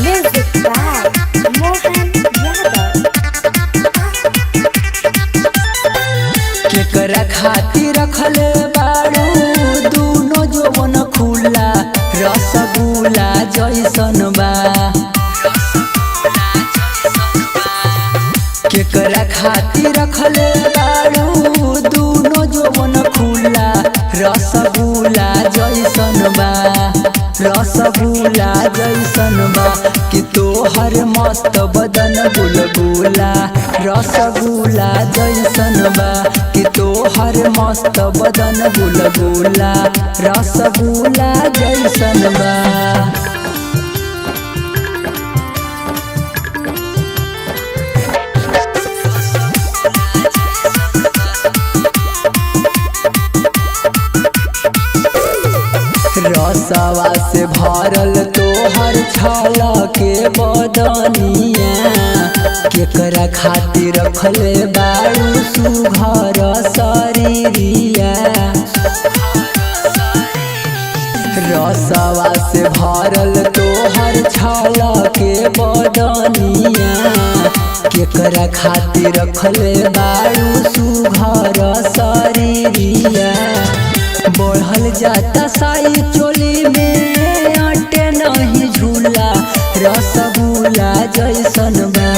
Music by Mohan Yadav. केकरा खातिर रखले बाड़ू दूनो जवन खुला रसगुल्ला जैसन बा। केकरा खातिर रखले बाड़ू दूनो जवन खुला रसगुल्ला जैसन बा। रसगुल्ला जैसन बा कि तोहर मस्त बदन बुलबुला। रसगुल्ला जैसन बा कि तोहर मस्त बदन बुलबुला। रसगुल्ला जैसन बा। रसवा से भरल तोहर छाला के बदनिया। केकरा खातिर रखले बाड़ू सुघर शरीरिया। रसवा से भरल तोहर छाला के बदनिया। केकरा खातिर रखले बाड़ू सुघर शरीरिया। बढ़ल जाता साई चोली में अटे नहीं झूला। रसगुल्ला जैसन बा।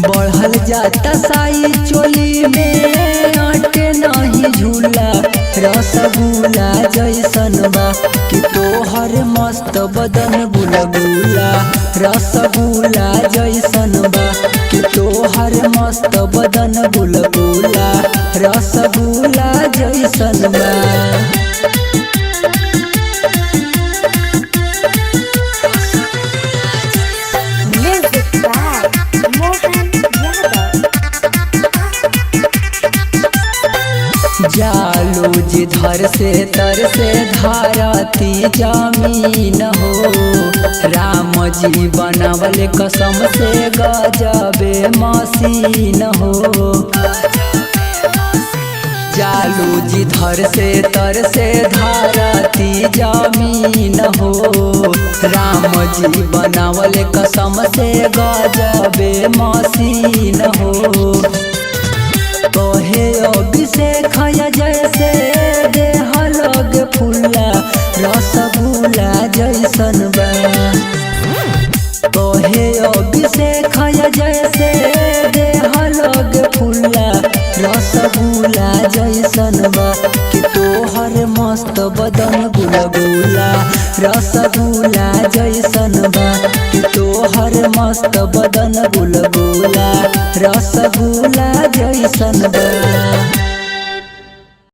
बढ़ल जाता साई चोली में अटे नहीं झूला। रसगुल्ला जैसन बा कि तोहर मस्त बदन बुलबुला। रसगुल्ला जैसन बा कि तोहर मस्त बदन बुलबुला। रसगुल्ला जैसन बा। Music by Mohan Yadav. जालू जिधर से तर से धारती जमीन हो। राम जी बनवल कसम से गजबे मसीन हो। जालू जिधर से तर से धारती जमीन हो। राम जी बनवल कसम से गजबे मसीन हो। कहे अभिषेक जैसे देह लग फुल्ला। रसगुल्ला जैसन बा। कहे अभिषेक जैसे देह लग फुल्ला। रसगुल्ला जैसन बा कि तोहर मस्त बदन बुलबुला। रसगुल्ला जैसन बा कि तोहर मस्त बदन बुलबुला। रसगुल्ला जैसन बा।